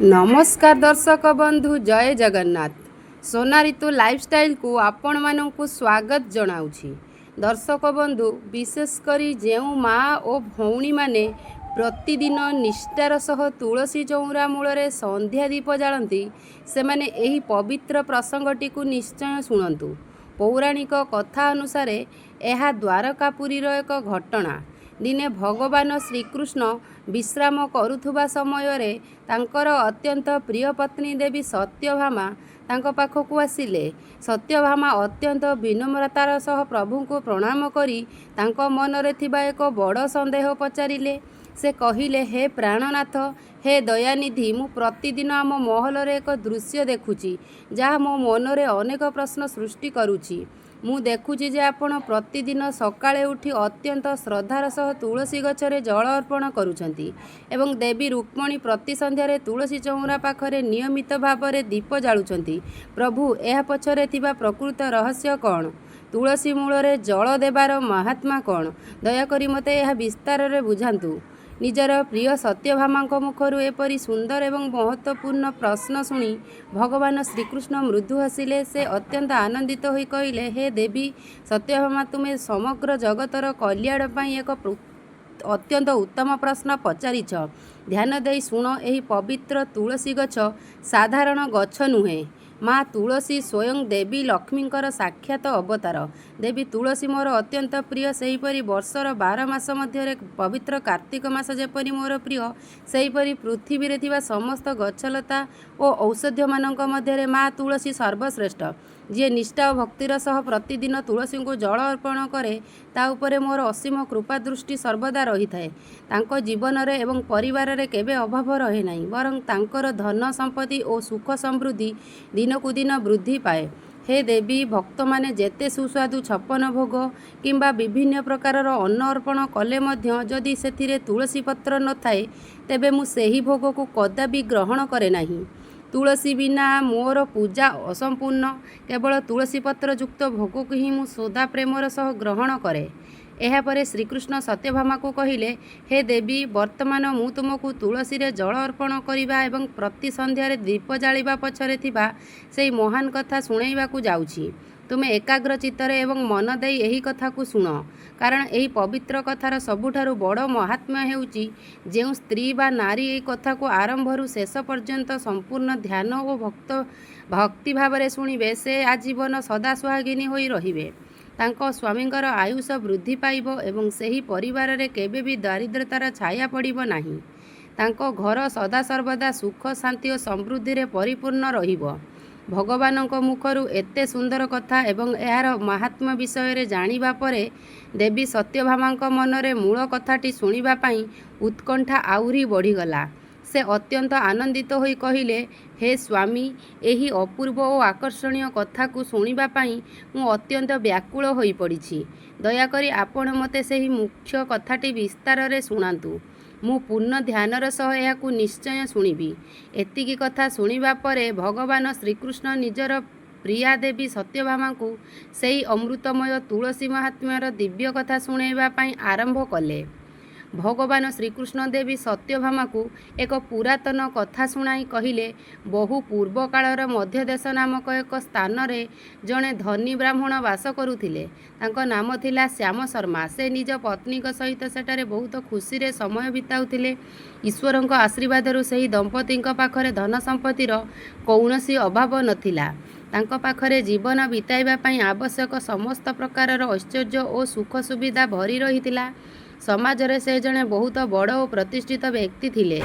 नमस्कार दर्शक बंधु, जय जगन्नाथ। सोना ऋतु लाइफस्टाइल को आपण मानकु स्वागत जनाउछि। दर्शक बंधु, विशेषकर जो माँ और भौणी माने प्रतिदिन निष्ठार सह तुलसी चौरा मूल संध्या दीप जालती से माने एही पवित्र प्रसंगटी को निश्चय शुणु। पौराणिक कथा अनुसार यह द्वारकापुरीर एक घटना। दिने भगवान श्रीकृष्ण विश्राम करुथुबा समयरे तांकर अत्यंत प्रिय पत्नी देवी सत्यभामा तांको पाखकु आसिले। सत्यभामा अत्यंत विनम्रतार सह प्रभु को प्रणाम करी तांको मनरे थिबा एक बड़ संदेह पचारिले। से कहिले, हे प्राणनाथ, हे दयानिधि, मु प्रतिदिन आम महलरे एक दृश्य देखुची जहाँ मो मनरे अनेक प्रश्न सृष्टि करुची। मु देखुची जे आपण प्रतिदिन सकाळे उठी अत्यंत श्रद्धार सह तुलसी गछरे जल अर्पण करुछंती एवं देवी रुक्मणी प्रति संध्यारे तुलसी चौरा पाखरे नियमित भावरे दीप जालुछंती। प्रभु, एहा पछरे थिबा प्रकृत रहस्य कौन? तुलसी मूलरे जल देवार महात्मा कौन? दयाकरी मते एहा विस्तार रे बुझांतु। निजर प्रिय सत्यभामा मुखर एपरी सुंदर एवं महत्वपूर्ण प्रश्न शुणी भगवान श्रीकृष्ण मृदु हसिले। से अत्यंत आनंदित होई कहिले, हे देवी सत्यभामा, तुम्हें समग्र जगतर कल्याण पाई एक अत्यंत उत्तम प्रश्न पचारिछ। ध्यान देई शुण, एही पवित्र तुलसी गछ साधारण गछ नुहे। माँ तुलसी स्वयं देवी लक्ष्मींकर साक्षात अवतार। देवी तुलसी मोर अत्यंत प्रिय। सेहीपरि वर्षर 12 मास मध्य पवित्र कार्तिक मास जेपरि मोर प्रिय, सेहीपरि पृथ्वी रे थिबा समस्त गछलता और औषध्य मानक मध्य माँ तुलसी सर्वश्रेष्ठ। जी निष्ठा और भक्तिर सह प्रतिदिन तुलसी को जल अर्पण करे ता उपरे मोर असीम कृपा दृष्टि सर्वदा रही थाए। तांको जीवन रे एवं परिवार रे केबे अभाव रहे नाही, बरं तांकर धन संपत्ति और सुख समृद्धि दिनकु दिन वृद्धि पाए। हे देवी, भक्त माने जेते सुस्वादु छप्पन भोग किंबा विभिन्न प्रकारर अन्न अर्पण कले मध्य जदि सेथिरे तुलसी पत्र न थाए तेबे मु सेही भोग को कदापि ग्रहण करे नाही। तुलसी बिना मोर पूजा असंपूर्ण। केवल तुलसी पत्र युक्त भोग को ही मु सदा प्रेमर सह ग्रहण करे। एहापरे श्रीकृष्ण सत्यभामा को कहिले, हे देवी, वर्तमान मु तुमको तुलसी रे जल अर्पण करिबा एवं प्रति संध्यारे दीप जालिबा पछरे थिबा सेही महान कथा शुणाइबाकू जाउछि। तुमे एकाग्र चित्तरे एवं मन देई एही कथा को शुण, कारण एही पवित्र कथार सबुठारु बड़ महात्म्य हेउछि जेउ स्त्री बा नारी एही कथा को आरंभरु शेष पर्यंत संपूर्ण ध्यान और भक्ति भावरे शुणिबे से आजीवन सदा सुहागिनी होई रहिबे। तांको स्वामींकर आयुष वृद्धि पाइब एवं सेही परिवार रे केबे भी दारिद्रतार छाया पड़िब नाही। तांको घर सदा सर्वदा सुख, शांति और समृद्धि रे परिपूर्ण रहिब। भगवानक मुखरु एते सुंदर कथा एवं यार महात्म्य विषय रे जानिबा परे देवी सत्यभामांक मनरे मूल कथाटी शुणिबा पई उत्कंठा आउरी बढ़ीगला। से अत्यंत आनंदित होई कहिले, हे स्वामी, एही अपूर्व और आकर्षणीय कथा को शुणिबा पई मु अत्यंत व्याकुल होई पड़िछि। दयाकरी आपण मते सेही मुख्य कथाटी विस्तार रे शुणांतु। मु पूर्ण ध्यानर सह याकू निश्चय शुणिबी। एतिकी कथा शुणिबा परे भगवान श्रीकृष्ण निजर प्रिया देवी सत्यभामा को सेही अमृतमय तुलसी महात्म्यर दिव्य कथा शुणाइबा पई आरंभ कले। भगवान श्रीकृष्ण देवी सत्यभामा को एक पुरातन कथा शुणाई कहिले, बहु पूर्व कालर मध्य देश नामक एक स्थान रे जड़े धनी ब्राह्मण वास करुथिले। तांको नाम थिला श्याम शर्मा। से निज पत्नी सहित सेठारे बहुत खुशी रे समय बिताउथिले। ईश्वरଙ୍କ आशीर्वादरु सेही दंपतिଙ୍କ पाखरे धन संपत्तिर कौनसी अभाव नथिला। तांको पाखरे जीवन बिताइबा पई आवश्यक समस्त प्रकारर ऐश्वर्य और सुख सुविधा भरी रहिथिला। समाज रे से जने बहुत बड़ और प्रतिष्ठित व्यक्ति थिले,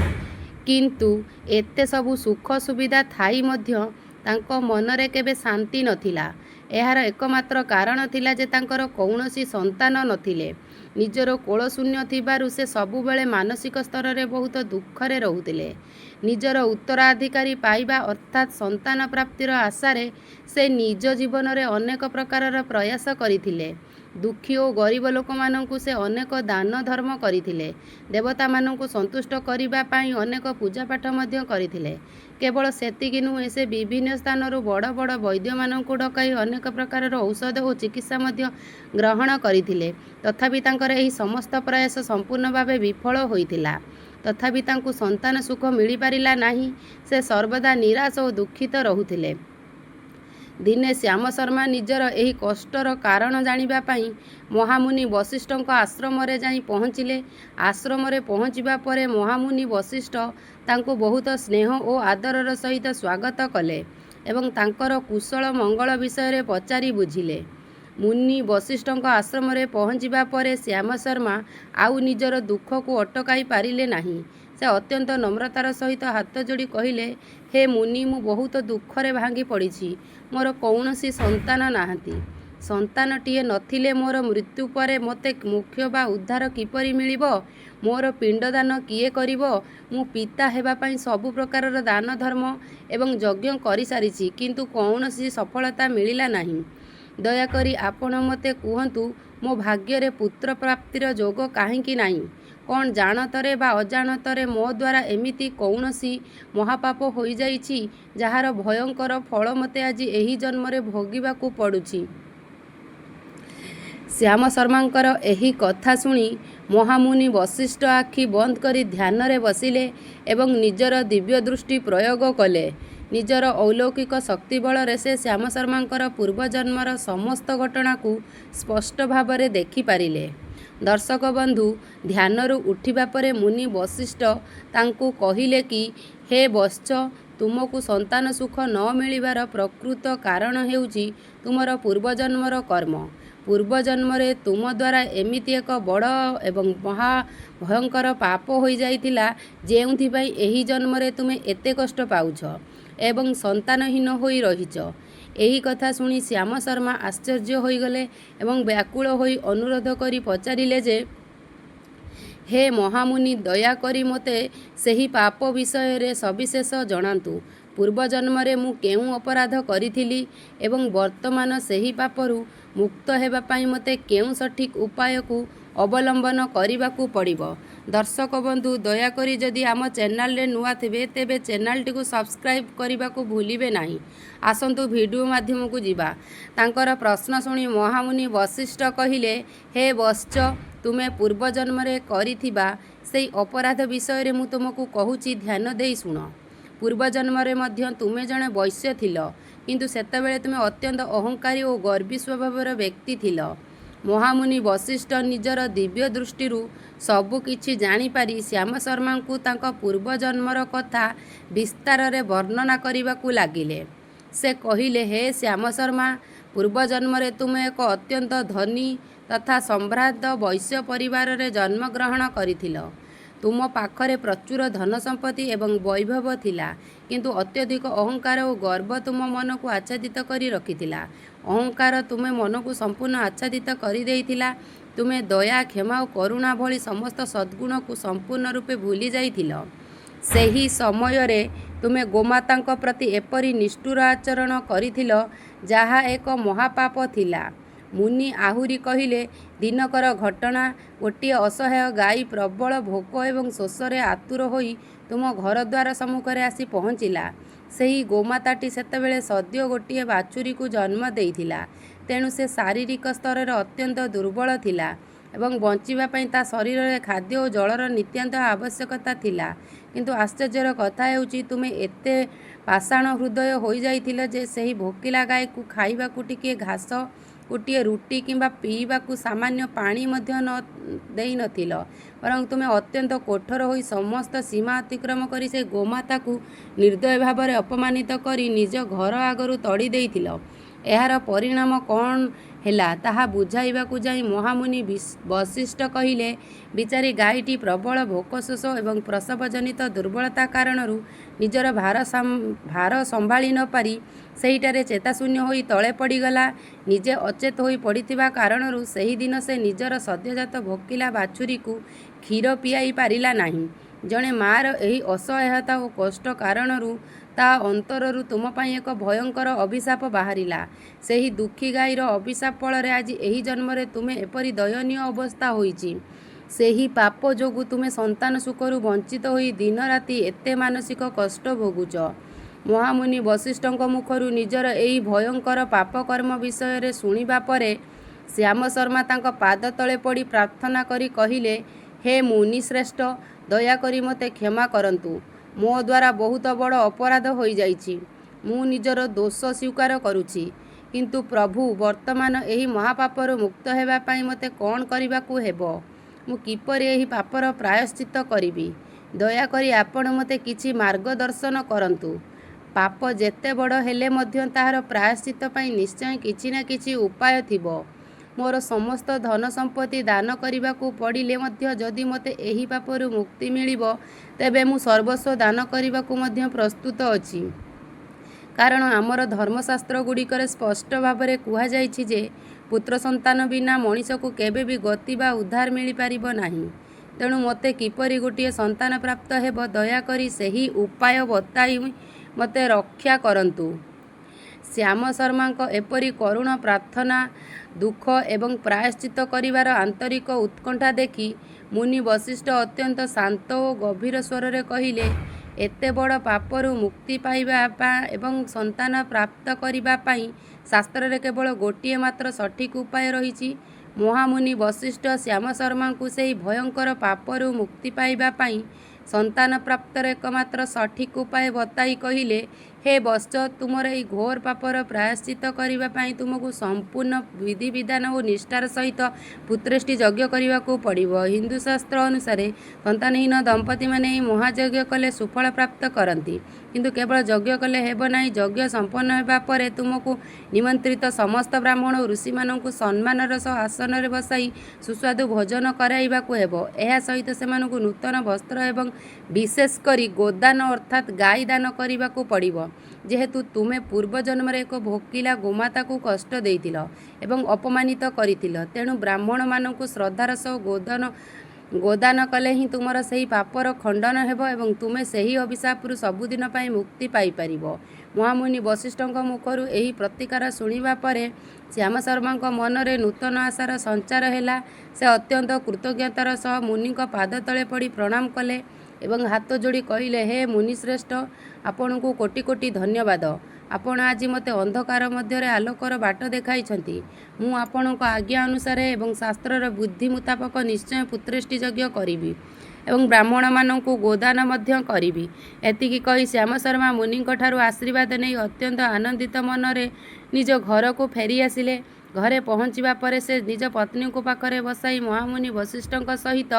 किंतु एते सबु सुख सुविधा थाई मध्य तांको मनरे केबे शांति नथिला। एहार एकमात्र कारण थिला जे तांकर कौनसी संतान नथिले। निजर कोल शून्य थिबारु से सबुबेले मानसिक स्तर रे बहुत दुखरे रहुतिले। निजर उत्तराधिकारी पाइबा अर्थात संतान प्राप्तिर आशारे से निज जीवन रे अनेक प्रकारर प्रयास करिथिले। दुखी और गरीब लोक माननकु से अनेक दान धर्म करिथिले। देवता माननकु संतुष्ट करिबा पई अनेक पूजा पाठ मध्य करिथिले। केवल सेतिकी नुहे, से विभिन्न स्थानरू बड़ बड़ वैद्य माननकु डकाई अनेक प्रकारर औषध और चिकित्सा मध्य ग्रहण करिथिले। तथापि तांकर एही समस्त प्रयास संपूर्ण भावे विफल होइथिला। ତଥାପି ତାଙ୍କୁ ସନ୍ତାନ ସୁଖ ମିଳିପାରିଲା ନାହିଁ। ସେ ସର୍ବଦା ନିରାଶ ଓ ଦୁଃଖିତ ରହୁଥିଲେ। ଦିନେ ଶ୍ୟାମ ଶର୍ମା ନିଜର ଏହି କଷ୍ଟର କାରଣ ଜାଣିବା ପାଇଁ ମହାମୁନି ବଶିଷ୍ଠଙ୍କ ଆଶ୍ରମରେ ଯାଇ ପହଞ୍ଚିଲେ। ଆଶ୍ରମରେ ପହଞ୍ଚିବା ପରେ ମହାମୁନି ବଶିଷ୍ଠ ତାଙ୍କୁ ବହୁତ ସ୍ନେହ ଓ ଆଦରର ସହିତ ସ୍ୱାଗତ କଲେ ଏବଂ ତାଙ୍କର କୁଶଳ ମଙ୍ଗଳ ବିଷୟରେ ପଚାରି ବୁଝିଲେ। ମୁନି ବଶିଷ୍ଠଙ୍କ ଆଶ୍ରମରେ ପହଞ୍ଚିବା ପରେ ଶ୍ୟାମ ଶର୍ମା ଆଉ ନିଜର ଦୁଃଖକୁ ଅଟକାଇ ପାରିଲେ ନାହିଁ। ସେ ଅତ୍ୟନ୍ତ ନମ୍ରତାର ସହିତ ହାତ ଯୋଡ଼ି କହିଲେ, ହେ ମୁନି, ମୁଁ ବହୁତ ଦୁଃଖରେ ଭାଙ୍ଗି ପଡ଼ିଛି। ମୋର କୌଣସି ସନ୍ତାନ ନାହାନ୍ତି। ସନ୍ତାନଟିଏ ନଥିଲେ ମୋର ମୃତ୍ୟୁ ପରେ ମୋତେ ମୋକ୍ଷ ବା ଉଦ୍ଧାର କିପରି ମିଳିବ? ମୋର ପିଣ୍ଡଦାନ କିଏ କରିବ? ମୁଁ ପିତା ହେବା ପାଇଁ ସବୁ ପ୍ରକାରର ଦାନ ଧର୍ମ ଏବଂ ଯଜ୍ଞ କରିସାରିଛି, କିନ୍ତୁ କୌଣସି ସଫଳତା ମିଳିଲା ନାହିଁ। ଦୟାକରି ଆପଣ ମୋତେ କୁହନ୍ତୁ, ମୋ ଭାଗ୍ୟରେ ପୁତ୍ର ପ୍ରାପ୍ତିର ଯୋଗ କାହିଁକି ନାହିଁ? କ'ଣ ଜାଣତରେ ବା ଅଜାଣତରେ ମୋ ଦ୍ୱାରା ଏମିତି କୌଣସି ମହାପାପ ହୋଇଯାଇଛି ଯାହାର ଭୟଙ୍କର ଫଳ ମୋତେ ଆଜି ଏହି ଜନ୍ମରେ ଭୋଗିବାକୁ ପଡ଼ୁଛି? ଶ୍ୟାମ ଶର୍ମାଙ୍କର ଏହି କଥା ଶୁଣି ମହାମୁନି ବଶିଷ୍ଠ ଆଖି ବନ୍ଦ କରି ଧ୍ୟାନରେ ବସିଲେ ଏବଂ ନିଜର ଦିବ୍ୟ ଦୃଷ୍ଟି ପ୍ରୟୋଗ କଲେ। ନିଜର ଅଲୌକିକ ଶକ୍ତି ବଳରେ ସେ ଶ୍ୟାମ ଶର୍ମାଙ୍କର ପୂର୍ବଜନ୍ମର ସମସ୍ତ ଘଟଣାକୁ ସ୍ପଷ୍ଟ ଭାବରେ ଦେଖିପାରିଲେ। ଦର୍ଶକ ବନ୍ଧୁ, ଧ୍ୟାନରୁ ଉଠିବା ପରେ ମୁନି ବଶିଷ୍ଠ ତାଙ୍କୁ କହିଲେ କି, ହେ ବତ୍ସ, ତୁମକୁ ସନ୍ତାନ ସୁଖ ନ ମିଳିବାର ପ୍ରକୃତ କାରଣ ହେଉଛି ତୁମର ପୂର୍ବଜନ୍ମର କର୍ମ। ପୂର୍ବଜନ୍ମରେ ତୁମ ଦ୍ୱାରା ଏମିତି ଏକ ବଡ଼ ଏବଂ ମହା ଭୟଙ୍କର ପାପ ହୋଇଯାଇଥିଲା ଯେଉଁଥିପାଇଁ ଏହି ଜନ୍ମରେ ତୁମେ ଏତେ କଷ୍ଟ ପାଉଛ ଏବଂ ସନ୍ତାନହୀନ ହୋଇ ରହିଛ। ଏହି କଥା ଶୁଣି ଶ୍ୟାମ ଶର୍ମା ଆଶ୍ଚର୍ଯ୍ୟ ହୋଇଗଲେ ଏବଂ ବ୍ୟାକୁଳ ହୋଇ ଅନୁରୋଧ କରି ପଚାରିଲେ ଯେ, ହେ ମହାମୁନି, ଦୟାକରି ମୋତେ ସେହି ପାପ ବିଷୟରେ ସବିଶେଷ ଜଣାନ୍ତୁ। ପୂର୍ବଜନ୍ମରେ ମୁଁ କେଉଁ ଅପରାଧ କରିଥିଲି ଏବଂ ବର୍ତ୍ତମାନ ସେହି ପାପରୁ ମୁକ୍ତ ହେବା ପାଇଁ ମୋତେ କେଉଁ ସଠିକ୍ ଉପାୟକୁ ଅବଲମ୍ବନ କରିବାକୁ ପଡ଼ିବ? ଦର୍ଶକ ବନ୍ଧୁ, ଦୟାକରି ଯଦି ଆମ ଚ୍ୟାନେଲରେ ନୂଆ ଥିବେ ତେବେ ଚ୍ୟାନେଲଟିକୁ ସବସ୍କ୍ରାଇବ୍ କରିବାକୁ ଭୁଲିବେ ନାହିଁ। ଆସନ୍ତୁ ଭିଡ଼ିଓ ମାଧ୍ୟମକୁ ଯିବା। ତାଙ୍କର ପ୍ରଶ୍ନ ଶୁଣି ମହାମୁନି ବଶିଷ୍ଠ କହିଲେ, ହେ ବତ୍ସ, ତୁମେ ପୂର୍ବଜନ୍ମରେ କରିଥିବା ସେହି ଅପରାଧ ବିଷୟରେ ମୁଁ ତୁମକୁ କହୁଛି, ଧ୍ୟାନ ଦେଇ ଶୁଣ। ପୂର୍ବଜନ୍ମରେ ମଧ୍ୟ ତୁମେ ଜଣେ ବୈଶ୍ୟ ଥିଲ, କିନ୍ତୁ ସେତେବେଳେ ତୁମେ ଅତ୍ୟନ୍ତ ଅହଙ୍କାରୀ ଓ ଗର୍ବୀ ସ୍ୱଭାବର ବ୍ୟକ୍ତି ଥିଲ। ମହାମୁନି ବଶିଷ୍ଠ ନିଜର ଦିବ୍ୟ ଦୃଷ୍ଟିରୁ ସବୁ କିଛି ଜାଣିପାରି ଶ୍ୟାମ ଶର୍ମାଙ୍କୁ ତାଙ୍କ ପୂର୍ବଜନ୍ମର କଥା ବିସ୍ତାରରେ ବର୍ଣ୍ଣନା କରିବାକୁ ଲାଗିଲେ। ସେ କହିଲେ, ହେ ଶ୍ୟାମ ଶର୍ମା, ପୂର୍ବଜନ୍ମରେ ତୁମେ ଏକ ଅତ୍ୟନ୍ତ ଧନୀ ତଥା ସମ୍ଭ୍ରାନ୍ତ ବୈଶ୍ୟ ପରିବାରରେ ଜନ୍ମଗ୍ରହଣ କରିଥିଲ। ତୁମ ପାଖରେ ପ୍ରଚୁର ଧନ ସମ୍ପତ୍ତି ଏବଂ ବୈଭବ ଥିଲା, କିନ୍ତୁ ଅତ୍ୟଧିକ ଅହଙ୍କାର ଓ ଗର୍ବ ତୁମ ମନକୁ ଆଚ୍ଛାଦିତ କରି ରଖିଥିଲା। ଅହଙ୍କାର ତୁମେ ମନକୁ ସମ୍ପୂର୍ଣ୍ଣ ଆଚ୍ଛାଦିତ କରିଦେଇଥିଲା। ତୁମେ ଦୟା, କ୍ଷମା ଓ କରୁଣା ଭଳି ସମସ୍ତ ସଦ୍ଗୁଣକୁ ସମ୍ପୂର୍ଣ୍ଣ ରୂପେ ଭୁଲି ଯାଇଥିଲ। ସେହି ସମୟରେ ତୁମେ ଗୋମାତାଙ୍କ ପ୍ରତି ଏପରି ନିଷ୍ଠୁର ଆଚରଣ କରିଥିଲ ଯାହା ଏକ ମହାପାପ ଥିଲା। ମୁନି ଆହୁରି କହିଲେ, ଦିନକର ଘଟଣା, ଗୋଟିଏ ଅସହାୟ ଗାଈ ପ୍ରବଳ ଭୋକ ଏବଂ ଶୋଷରେ ଆତୁର ହୋଇ ତୁମ ଘରଦ୍ୱାର ସମ୍ମୁଖରେ ଆସି ପହଞ୍ଚିଲା। ସେହି ଗୋମାତାଟି ସେତେବେଳେ ସଦ୍ୟ ଗୋଟିଏ ବାଛୁରୀକୁ ଜନ୍ମ ଦେଇଥିଲା, ତେଣୁ ସେ ଶାରୀରିକ ସ୍ତରରେ ଅତ୍ୟନ୍ତ ଦୁର୍ବଳ ଥିଲା ଏବଂ ବଞ୍ଚିବା ପାଇଁ ତା ଶରୀରରେ ଖାଦ୍ୟ ଓ ଜଳର ନିତାନ୍ତ ଆବଶ୍ୟକତା ଥିଲା। କିନ୍ତୁ ଆଶ୍ଚର୍ଯ୍ୟର କଥା ହେଉଛି, ତୁମେ ଏତେ ପାଷାଣ ହୃଦୟ ହୋଇଯାଇଥିଲ ଯେ ସେହି ଭୋକିଲା ଗାଈକୁ ଖାଇବାକୁ ଟିକିଏ ଘାସ, ଗୋଟିଏ ରୁଟି କିମ୍ବା ପିଇବାକୁ ସାମାନ୍ୟ ପାଣି ମଧ୍ୟ ଦେଇନଥିଲ, ବରଂ ତୁମେ ଅତ୍ୟନ୍ତ କଠୋର ହୋଇ ସମସ୍ତ ସୀମା ଅତିକ୍ରମ କରି ସେହି ଗୋମାତାକୁ ନିର୍ଦ୍ଦୟ ଭାବରେ ଅପମାନିତ କରି ନିଜ ଘର ଆଗରୁ ତଡ଼ି ଦେଇଥିଲ। ଏହାର ପରିଣାମ କ'ଣ ହେଲା ତାହା ବୁଝାଇବାକୁ ଯାଇ ମହାମୁନି ବଶିଷ୍ଠ କହିଲେ, ବିଚାରୀ ଗାଈଟି ପ୍ରବଳ ଭୋକ, ଶୋଷ ଏବଂ ପ୍ରସବଜନିତ ଦୁର୍ବଳତା କାରଣରୁ ନିଜର ଭାର ସମ୍ଭାଳି ନ ପାରି ସେହିଠାରେ ଚେତାଶୂନ୍ୟ ହୋଇ ତଳେ ପଡ଼ିଗଲା। ନିଜେ ଅଚେତ ହୋଇ ପଡ଼ିଥିବା କାରଣରୁ ସେହିଦିନ ସେ ନିଜର ସଦ୍ୟଜାତ ଭୋକିଲା ବାଛୁରୀକୁ କ୍ଷୀର ପିଆଇ ପାରିଲା ନାହିଁ। ଜଣେ ମାଆର ଏହି ଅସହାୟତା ଓ କଷ୍ଟ କାରଣରୁ ତା ଅନ୍ତରରୁ ତୁମ ପାଇଁ ଏକ ଭୟଙ୍କର ଅଭିଶାପ ବାହାରିଲା। ସେହି ଦୁଃଖୀ ଗାଈର ଅଭିଶାପ ଫଳରେ ଆଜି ଏହି ଜନ୍ମରେ ତୁମେ ଏପରି ଦୟନୀୟ ଅବସ୍ଥା ହୋଇଛି। ସେହି ପାପ ଯୋଗୁଁ ତୁମେ ସନ୍ତାନ ସୁଖରୁ ବଞ୍ଚିତ ହୋଇ ଦିନ ରାତି ଏତେ ମାନସିକ କଷ୍ଟ ଭୋଗୁଛ। ମହାମୁନି ବଶିଷ୍ଠଙ୍କ ମୁଖରୁ ନିଜର ଏହି ଭୟଙ୍କର ପାପକର୍ମ ବିଷୟରେ ଶୁଣିବା ପରେ ଶ୍ୟାମ ଶର୍ମା ତାଙ୍କ ପାଦ ତଳେ ପଡ଼ି ପ୍ରାର୍ଥନା କରି କହିଲେ, ହେ ମୁନିଶ୍ରେଷ୍ଠ, ଦୟାକରି ମୋତେ କ୍ଷମା କରନ୍ତୁ। ମୋ ଦ୍ୱାରା ବହୁତ ବଡ଼ ଅପରାଧ ହୋଇଯାଇଛି। ମୁଁ ନିଜର ଦୋଷ ସ୍ୱୀକାର କରୁଛି। କିନ୍ତୁ ପ୍ରଭୁ, ବର୍ତ୍ତମାନ ଏହି ମହାପାପରୁ ମୁକ୍ତ ହେବା ପାଇଁ ମୋତେ କ'ଣ କରିବାକୁ ହେବ? ମୁଁ କିପରି ଏହି ପାପର ପ୍ରାୟଶ୍ଚିତ୍ତ କରିବି? ଦୟାକରି ଆପଣ ମୋତେ କିଛି ମାର୍ଗଦର୍ଶନ କରନ୍ତୁ। ପାପ ଯେତେ ବଡ଼ ହେଲେ ମଧ୍ୟ ତାହାର ପ୍ରାୟଶ୍ଚିତ୍ତ ପାଇଁ ନିଶ୍ଚୟ କିଛି ନା କିଛି ଉପାୟ ଥିବ। ମୋର ସମସ୍ତ ଧନ ସମ୍ପତ୍ତି ଦାନ କରିବାକୁ ପଡ଼ିଲେ ମଧ୍ୟ ଯଦି ମୋତେ ଏହି ପାପରୁ ମୁକ୍ତି ମିଳିବ, ତେବେ ମୁଁ ସର୍ବସ୍ୱ ଦାନ କରିବାକୁ ମଧ୍ୟ ପ୍ରସ୍ତୁତ ଅଛି। କାରଣ ଆମର ଧର୍ମଶାସ୍ତ୍ରଗୁଡ଼ିକରେ ସ୍ପଷ୍ଟ ଭାବରେ କୁହାଯାଇଛି ଯେ ପୁତ୍ର ସନ୍ତାନ ବିନା ମଣିଷକୁ କେବେ ବି ଗତି ବା ଉଦ୍ଧାର ମିଳିପାରିବ ନାହିଁ। ତେଣୁ ମୋତେ କିପରି ଗୋଟିଏ ସନ୍ତାନ ପ୍ରାପ୍ତ ହେବ, ଦୟାକରି ସେହି ଉପାୟ ବତାଇ ମୋତେ ରକ୍ଷା କରନ୍ତୁ। ଶ୍ୟାମ ଶର୍ମାଙ୍କ ଏପରି କରୁଣ ପ୍ରାର୍ଥନା, ଦୁଃଖ ଏବଂ ପ୍ରାୟଶ୍ଚିତ୍ତ କରିବାର ଆନ୍ତରିକ ଉତ୍କଣ୍ଠା ଦେଖି ମୁନି ବଶିଷ୍ଠ ଅତ୍ୟନ୍ତ ଶାନ୍ତ ଓ ଗଭୀର ସ୍ୱରରେ କହିଲେ, ଏତେ ବଡ଼ ପାପରୁ ମୁକ୍ତି ପାଇବା ଏବଂ ସନ୍ତାନ ପ୍ରାପ୍ତ କରିବା ପାଇଁ ଶାସ୍ତ୍ରରେ କେବଳ ଗୋଟିଏ ମାତ୍ର ସଠିକ୍ ଉପାୟ ରହିଛି। ମହାମୁନି ବଶିଷ୍ଠ ଶ୍ୟାମ ଶର୍ମାଙ୍କୁ ସେହି ଭୟଙ୍କର ପାପରୁ ମୁକ୍ତି ପାଇବା ପାଇଁ ସନ୍ତାନ ପ୍ରାପ୍ତର ଏକମାତ୍ର ସଠିକ୍ ଉପାୟ ବତାଇ କହିଲେ, ହେ ବତ୍ସ, ତୁମର ଏହି ଘୋର ପାପର ପ୍ରାୟଶ୍ଚିତ୍ତ କରିବା ପାଇଁ ତୁମକୁ ସମ୍ପୂର୍ଣ୍ଣ ବିଧିବିଧାନ ଓ ନିଷ୍ଠାର ସହିତ ପୁତ୍ରେଷ୍ଟି ଯଜ୍ଞ କରିବାକୁ ପଡ଼ିବ। ହିନ୍ଦୁ ଶାସ୍ତ୍ର ଅନୁସାରେ ସନ୍ତାନହୀନ ଦମ୍ପତିମାନେ ଏହି ମହାଯଜ୍ଞ କଲେ ସୁଫଳ ପ୍ରାପ୍ତ କରନ୍ତି। କିନ୍ତୁ କେବଳ ଯଜ୍ଞ କଲେ ହେବ ନାହିଁ। ଯଜ୍ଞ ସମ୍ପନ୍ନ ହେବା ପରେ ତୁମକୁ ନିମନ୍ତ୍ରିତ ସମସ୍ତ ବ୍ରାହ୍ମଣ ଓ ଋଷିମାନଙ୍କୁ ସମ୍ମାନର ସହ ଆସନରେ ବସାଇ ସୁସ୍ୱାଦୁ ଭୋଜନ କରାଇବାକୁ ହେବ। ଏହା ସହିତ ସେମାନଙ୍କୁ ନୂତନ ବସ୍ତ୍ର ଏବଂ ବିଶେଷ କରି ଗୋଦାନ ଅର୍ଥାତ୍ ଗାଈ ଦାନ କରିବାକୁ ପଡ଼ିବ। ଯେହେତୁ ତୁମେ ପୂର୍ବ ଜନ୍ମରେ ଏକ ଭୋକିଲା ଗୋମାତାକୁ କଷ୍ଟ ଦେଇଥିଲ ଏବଂ ଅପମାନିତ କରିଥିଲ, ତେଣୁ ବ୍ରାହ୍ମଣମାନଙ୍କୁ ଶ୍ରଦ୍ଧାର ସହ ଗୋଦାନ କଲେ ହିଁ ତୁମର ସେହି ପାପର ଖଣ୍ଡନ ହେବ ଏବଂ ତୁମେ ସେହି ଅଭିଶାପରୁ ସବୁଦିନ ପାଇଁ ମୁକ୍ତି ପାଇପାରିବ। ମହାମୁନି ବଶିଷ୍ଠଙ୍କ ମୁଖରୁ ଏହି ପ୍ରତିକାର ଶୁଣିବା ପରେ ଶ୍ୟାମ ଶର୍ମାଙ୍କ ମନରେ ନୂତନ ଆଶାର ସଞ୍ଚାର ହେଲା। ସେ ଅତ୍ୟନ୍ତ କୃତଜ୍ଞତାର ସହ ମୁନିଙ୍କ ପାଦ ତଳେ ପଡ଼ି ପ୍ରଣାମ କଲେ ଏବଂ ହାତ ଯୋଡ଼ି କହିଲେ, ହେ ମୁନିଶ୍ରେଷ୍ଠ, ଆପଣଙ୍କୁ କୋଟି କୋଟି ଧନ୍ୟବାଦ। ଆପଣ ଆଜି ମୋତେ ଅନ୍ଧକାର ମଧ୍ୟରେ ଆଲୋକର ବାଟ ଦେଖାଇଛନ୍ତି। ମୁଁ ଆପଣଙ୍କ ଆଜ୍ଞା ଅନୁସାରେ ଏବଂ ଶାସ୍ତ୍ରର ବୁଦ୍ଧି ମୁତାବକ ନିଶ୍ଚୟ ପୁତ୍ରେଷ୍ଟି ଯଜ୍ଞ କରିବି ଏବଂ ବ୍ରାହ୍ମଣମାନଙ୍କୁ ଗୋଦାନ ମଧ୍ୟ କରିବି। ଏତିକି କହି ଶ୍ୟାମ ଶର୍ମା ମୁନିଙ୍କଠାରୁ ଆଶୀର୍ବାଦ ନେଇ ଅତ୍ୟନ୍ତ ଆନନ୍ଦିତ ମନରେ ନିଜ ଘରକୁ ଫେରି ଆସିଲେ। ଘରେ ପହଞ୍ଚିବା ପରେ ସେ ନିଜ ପତ୍ନୀଙ୍କୁ ପାଖରେ ବସାଇ ମହାମୁନି ବଶିଷ୍ଠଙ୍କ ସହିତ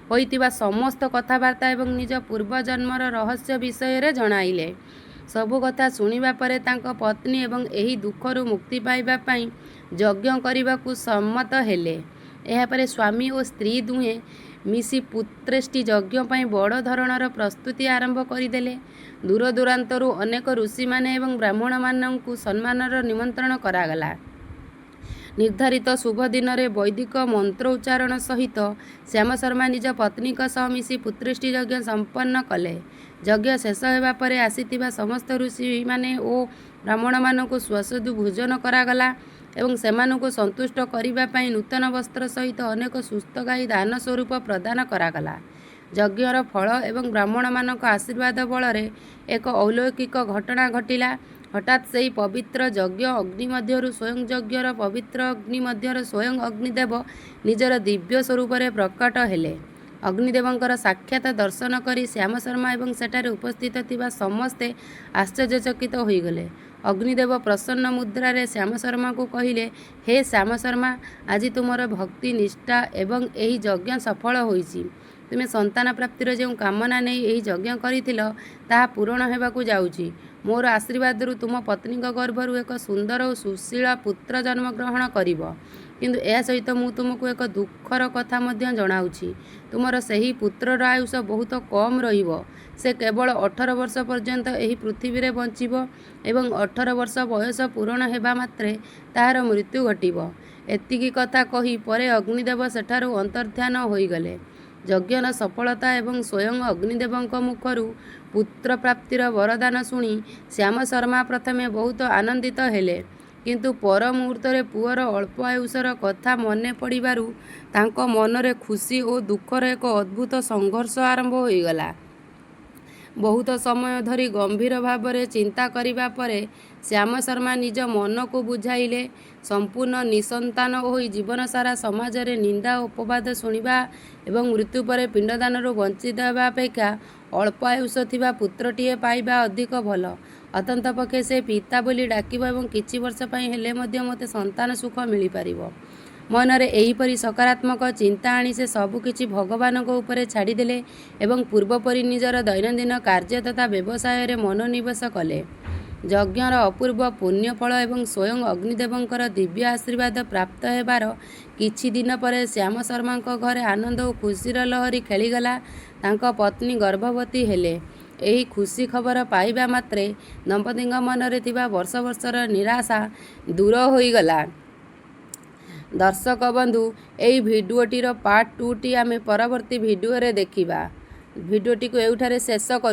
ହୋଇଥିବା ସମସ୍ତ କଥାବାର୍ତ୍ତା ଏବଂ ନିଜ ପୂର୍ବଜନ୍ମର ରହସ୍ୟ ବିଷୟରେ ଜଣାଇଲେ। ସବୁ କଥା ଶୁଣିବା ପରେ ତାଙ୍କ ପତ୍ନୀ ଏବଂ ଏହି ଦୁଃଖରୁ ମୁକ୍ତି ପାଇବା ପାଇଁ ଯଜ୍ଞ କରିବାକୁ ସମ୍ମତ ହେଲେ। ଏହାପରେ ସ୍ୱାମୀ ଓ ସ୍ତ୍ରୀ ଦୁହେଁ ମିଶି ପୁତ୍ରେଷ୍ଟି ଯଜ୍ଞ ପାଇଁ ବଡ଼ ଧରଣର ପ୍ରସ୍ତୁତି ଆରମ୍ଭ କରିଦେଲେ। ଦୂରଦୂରାନ୍ତରୁ ଅନେକ ଋଷିମାନେ ଏବଂ ବ୍ରାହ୍ମଣମାନଙ୍କୁ ସମ୍ମାନର ନିମନ୍ତ୍ରଣ କରାଗଲା। ନିର୍ଦ୍ଧାରିତ ଶୁଭ ଦିନରେ ବୈଦିକ ମନ୍ତ୍ର ଉଚ୍ଚାରଣ ସହିତ ଶ୍ୟାମ ଶର୍ମା ନିଜ ପତ୍ନୀଙ୍କ ସହ ମିଶି ପୁତ୍ରେଷ୍ଟି ଯଜ୍ଞ ସମ୍ପନ୍ନ କଲେ। ଯଜ୍ଞ ଶେଷ ହେବା ପରେ ଆସିଥିବା ସମସ୍ତ ଋଷିମାନେ ଓ ବ୍ରାହ୍ମଣମାନଙ୍କୁ ସୁସ୍ୱାଦୁ ଭୋଜନ କରାଗଲା ଏବଂ ସେମାନଙ୍କୁ ସନ୍ତୁଷ୍ଟ କରିବା ପାଇଁ ନୂତନ ବସ୍ତ୍ର ସହିତ ଅନେକ ସୁସ୍ଥ ଗାଈ ଦାନ ସ୍ୱରୂପ ପ୍ରଦାନ କରାଗଲା। ଯଜ୍ଞର ଫଳ ଏବଂ ବ୍ରାହ୍ମଣମାନଙ୍କ ଆଶୀର୍ବାଦ ବଳରେ ଏକ ଅଲୌକିକ ଘଟଣା ଘଟିଲା। ହଠାତ୍ ସେହି ପବିତ୍ର ଯଜ୍ଞ ଅଗ୍ନି ମଧ୍ୟରୁ ସ୍ୱୟଂ ଅଗ୍ନିଦେବ ନିଜର ଦିବ୍ୟ ସ୍ୱରୂପରେ ପ୍ରକଟ ହେଲେ। ଅଗ୍ନିଦେବଙ୍କର ସାକ୍ଷାତ ଦର୍ଶନ କରି ଶ୍ୟାମ ଶର୍ମା ଏବଂ ସେଠାରେ ଉପସ୍ଥିତ ଥିବା ସମସ୍ତେ ଆଶ୍ଚର୍ଯ୍ୟଚକିତ ହୋଇଗଲେ। ଅଗ୍ନିଦେବ ପ୍ରସନ୍ନ ମୁଦ୍ରାରେ ଶ୍ୟାମ ଶର୍ମାଙ୍କୁ କହିଲେ, ହେ ଶ୍ୟାମ ଶର୍ମା, ଆଜି ତୁମର ଭକ୍ତି, ନିଷ୍ଠା ଏବଂ ଏହି ଯଜ୍ଞ ସଫଳ ହୋଇଛି। ତୁମେ ସନ୍ତାନ ପ୍ରାପ୍ତିର ଯେଉଁ କାମନା ନେଇ ଏହି ଯଜ୍ଞ କରିଥିଲ, ତାହା ପୂରଣ ହେବାକୁ ଯାଉଛି। ମୋର ଆଶୀର୍ବାଦରୁ ତୁମ ପତ୍ନୀଙ୍କ ଗର୍ଭରୁ ଏକ ସୁନ୍ଦର ଓ ସୁଶୀଳ ପୁତ୍ର ଜନ୍ମଗ୍ରହଣ କରିବ। କିନ୍ତୁ ଏହା ସହିତ ମୁଁ ତୁମକୁ ଏକ ଦୁଃଖର କଥା ମଧ୍ୟ ଜଣାଉଛି। ତୁମର ସେହି ପୁତ୍ରର ଆୟୁଷ ବହୁତ କମ୍ ରହିବ। ସେ କେବଳ 18 ବର୍ଷ ପର୍ଯ୍ୟନ୍ତ ଏହି ପୃଥିବୀରେ ବଞ୍ଚିବ ଏବଂ 18 ବର୍ଷ ବୟସ ପୂରଣ ହେବା ମାତ୍ରେ ତାହାର ମୃତ୍ୟୁ ଘଟିବ। ଏତିକି କଥା କହି ପରେ ଅଗ୍ନିଦେବ ସେଠାରୁ ଅନ୍ତର୍ଦ୍ଧାନ ହୋଇଗଲେ। ଯଜ୍ଞର ସଫଳତା ଏବଂ ସ୍ୱୟଂ ଅଗ୍ନିଦେବଙ୍କ ମୁଖରୁ ପୁତ୍ର ପ୍ରାପ୍ତିର ବରଦାନ ଶୁଣି ଶ୍ୟାମ ଶର୍ମା ପ୍ରଥମେ ବହୁତ ଆନନ୍ଦିତ ହେଲେ। କିନ୍ତୁ ପର ମୁହୂର୍ତ୍ତରେ ପୁଅର ଅଳ୍ପ ଆୟୁଷର କଥା ମନେ ପଡ଼ିବାରୁ ତାଙ୍କ ମନରେ ଖୁସି ଓ ଦୁଃଖର ଏକ ଅଦ୍ଭୁତ ସଂଘର୍ଷ ଆରମ୍ଭ ହୋଇଗଲା। ବହୁତ ସମୟ ଧରି ଗମ୍ଭୀର ଭାବରେ ଚିନ୍ତା କରିବା ପରେ ଶ୍ୟାମ ଶର୍ମା ନିଜ ମନକୁ ବୁଝାଇଲେ, ସମ୍ପୂର୍ଣ୍ଣ ନିଃସନ୍ତାନ ହୋଇ ଜୀବନସାରା ସମାଜରେ ନିନ୍ଦା ଓ ଅପବାଦ ଶୁଣିବା ଏବଂ ମୃତ୍ୟୁ ପରେ ପିଣ୍ଡଦାନରୁ ବଞ୍ଚିତ ହେବା ଅପେକ୍ଷା ଅଳ୍ପ ଆୟୁଷ ଥିବା ପୁତ୍ରଟିଏ ପାଇବା ଅଧିକ ଭଲ। ଅନ୍ତତଃପକ୍ଷେ ସେ ପିତା ବୋଲି ଡାକିବ ଏବଂ କିଛି ବର୍ଷ ପାଇଁ ହେଲେ ମଧ୍ୟ ମୋତେ ସନ୍ତାନ ସୁଖ ମିଳିପାରିବ। ମନରେ ଏହିପରି ସକାରାତ୍ମକ ଚିନ୍ତା ଆଣି ସେ ସବୁକିଛି ଭଗବାନଙ୍କ ଉପରେ ଛାଡ଼ିଦେଲେ ଏବଂ ପୂର୍ବପରି ନିଜର ଦୈନନ୍ଦିନ କାର୍ଯ୍ୟ ତଥା ବ୍ୟବସାୟରେ ମନୋନିବେଶ କଲେ। ଯଜ୍ଞର ଅପୂର୍ବ ପୁଣ୍ୟଫଳ ଏବଂ ସ୍ୱୟଂ ଅଗ୍ନିଦେବଙ୍କର ଦିବ୍ୟ ଆଶୀର୍ବାଦ ପ୍ରାପ୍ତ ହେବାର କିଛି ଦିନ ପରେ ଶ୍ୟାମ ଶର୍ମାଙ୍କ ଘରେ ଆନନ୍ଦ ଓ ଖୁସିର ଲହରୀ ଖେଳିଗଲା। ତାଙ୍କ ପତ୍ନୀ ଗର୍ଭବତୀ ହେଲେ। ଏହି ଖୁସି ଖବର ପାଇବା ମାତ୍ରେ ଦମ୍ପତିଙ୍କ ମନରେ ଥିବା ବର୍ଷ ବର୍ଷର ନିରାଶା ଦୂର ହୋଇଗଲା। ଦର୍ଶକ ବନ୍ଧୁ, ଏହି ଭିଡ଼ିଓଟିର ପାର୍ଟ 2ଟି ଆମେ ପରବର୍ତ୍ତୀ ଭିଡ଼ିଓରେ ଦେଖିବା। ଭିଡ଼ିଓଟିକୁ ଏଇଠାରେ ଶେଷ କରୁ।